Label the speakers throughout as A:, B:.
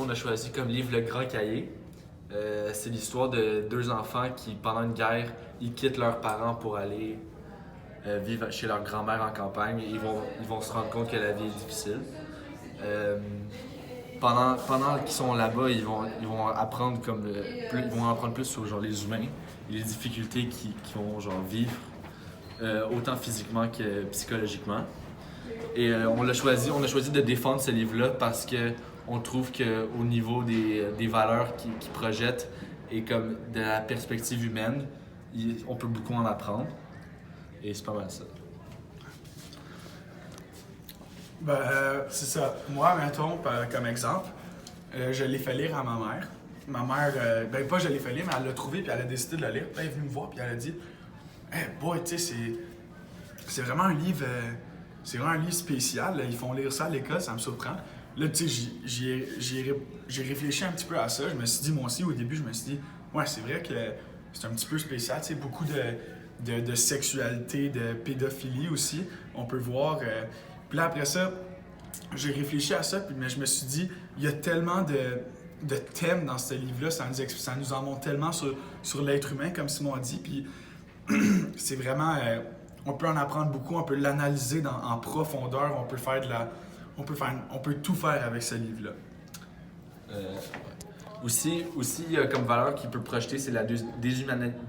A: on a choisi comme livre Le Grand Cahier. C'est l'histoire de deux enfants qui, pendant une guerre, ils quittent leurs parents pour aller vivre chez leur grand-mère en campagne. Ils vont se rendre compte que la vie est difficile. Pendant qu'ils sont là-bas, ils vont apprendre ils vont apprendre plus sur genre, les humains et les difficultés qu'ils vont genre, vivre, autant physiquement que psychologiquement. Et on a choisi de défendre ce livre-là parce que on trouve qu'au niveau des valeurs qu'il projette et comme de la perspective humaine, on peut beaucoup en apprendre. Et c'est pas mal ça.
B: C'est ça. Moi, mettons, comme exemple, je l'ai fait lire à ma mère. Ma mère, pas je l'ai fait lire, mais elle l'a trouvé puis elle a décidé de le lire. Puis elle est venue me voir puis elle a dit Hey boy, tu sais, c'est vraiment un livre. C'est vraiment un livre spécial. Là. Ils font lire ça à l'école, ça me surprend. Là, tu sais, j'ai réfléchi un petit peu à ça. Je me suis dit, moi aussi, au début, je me suis dit, ouais, c'est vrai que c'est un petit peu spécial. Tu sais, beaucoup de sexualité, de pédophilie aussi. On peut voir. Puis là, après ça, j'ai réfléchi à ça, mais je me suis dit, il y a tellement de thèmes dans ce livre-là, ça nous en montre tellement sur l'être humain, comme Simon a dit. Puis c'est vraiment. On peut en apprendre beaucoup, on peut l'analyser en profondeur, on peut tout faire avec ce livre-là.
A: Aussi, comme valeur qu'il peut projeter, c'est la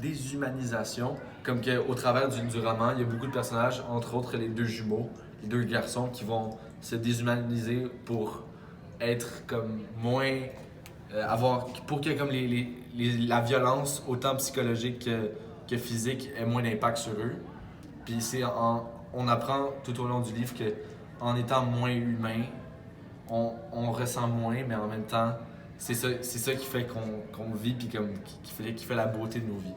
A: déshumanisation. Comme qu'au travers du roman, il y a beaucoup de personnages, entre autres les deux jumeaux, les deux garçons qui vont se déshumaniser pour être comme moins... pour que comme la violence, autant psychologique que physique, ait moins d'impact sur eux. Puis on apprend tout au long du livre qu'en étant moins humain, on ressent moins, mais en même temps, c'est ça qui fait qu'on vit puis qui fait la beauté de nos vies.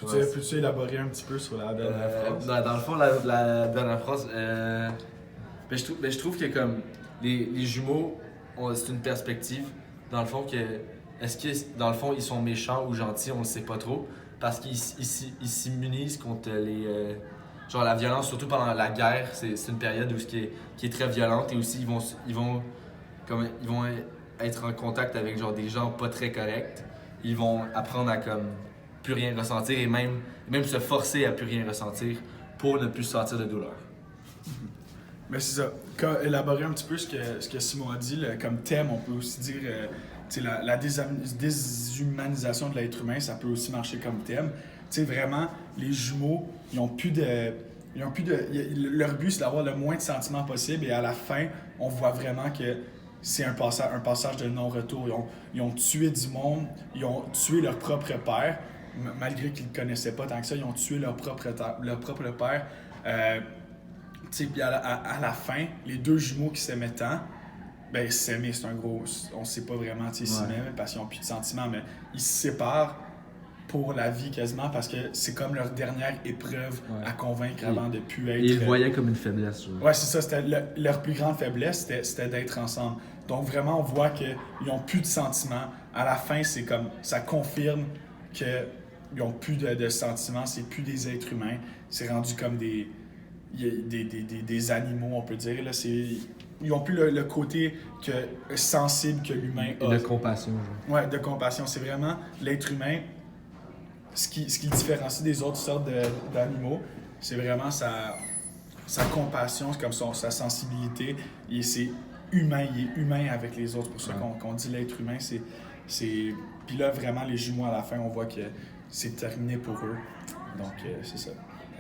B: Peux-tu élaborer un petit peu sur la dernière phrase?
A: Dans le fond, la dernière phrase, je trouve que comme les jumeaux, c'est une perspective. Dans le fond, est-ce que dans le fond ils sont méchants ou gentils, on le sait pas trop. Parce qu'ils s'immunisent contre genre la violence, surtout pendant la guerre. C'est une période qui est très violente et aussi ils vont être en contact avec genre des gens pas très corrects. Ils vont apprendre à comme plus rien ressentir et même se forcer à plus rien ressentir pour ne plus sentir de douleur.
B: Mais c'est ça. Élaborer un petit peu ce que Simon a dit comme thème, on peut aussi dire la déshumanisation de l'être humain, ça peut aussi marcher comme thème. Tu sais, vraiment, les jumeaux, ils ont plus de... Leur but, c'est d'avoir le moins de sentiments possible et à la fin, on voit vraiment que c'est un passage de non-retour. Ils ont tué du monde, ils ont tué leur propre père, malgré qu'ils ne le connaissaient pas tant que ça, ils ont tué leur propre père. Puis à la fin, les deux jumeaux qui s'aimaient tant, ben s'aimer, c'est un gros... On sait pas vraiment s'ils s'aimaient parce qu'ils n'ont plus de sentiments, mais ils se séparent pour la vie quasiment parce que c'est comme leur dernière épreuve à convaincre avant de plus être...
A: Ils le voyaient comme une faiblesse.
B: Ouais, c'est ça. C'était leur plus grande faiblesse, c'était d'être ensemble. Donc vraiment, on voit qu'ils n'ont plus de sentiments. À la fin, c'est comme... Ça confirme qu'ils n'ont plus de sentiments, c'est plus des êtres humains. C'est rendu comme des animaux, on peut dire. Là, ils n'ont plus le côté sensible que l'humain a.
A: De compassion. Genre.
B: Ouais, de compassion. C'est vraiment l'être humain, ce qui le différencie des autres sortes d'animaux, c'est vraiment sa compassion, comme sa sensibilité. Et c'est humain, il est humain avec les autres. C'est pour ça qu'on dit l'être humain, Puis là, vraiment, les jumeaux, à la fin, on voit que c'est terminé pour eux. Donc, c'est ça.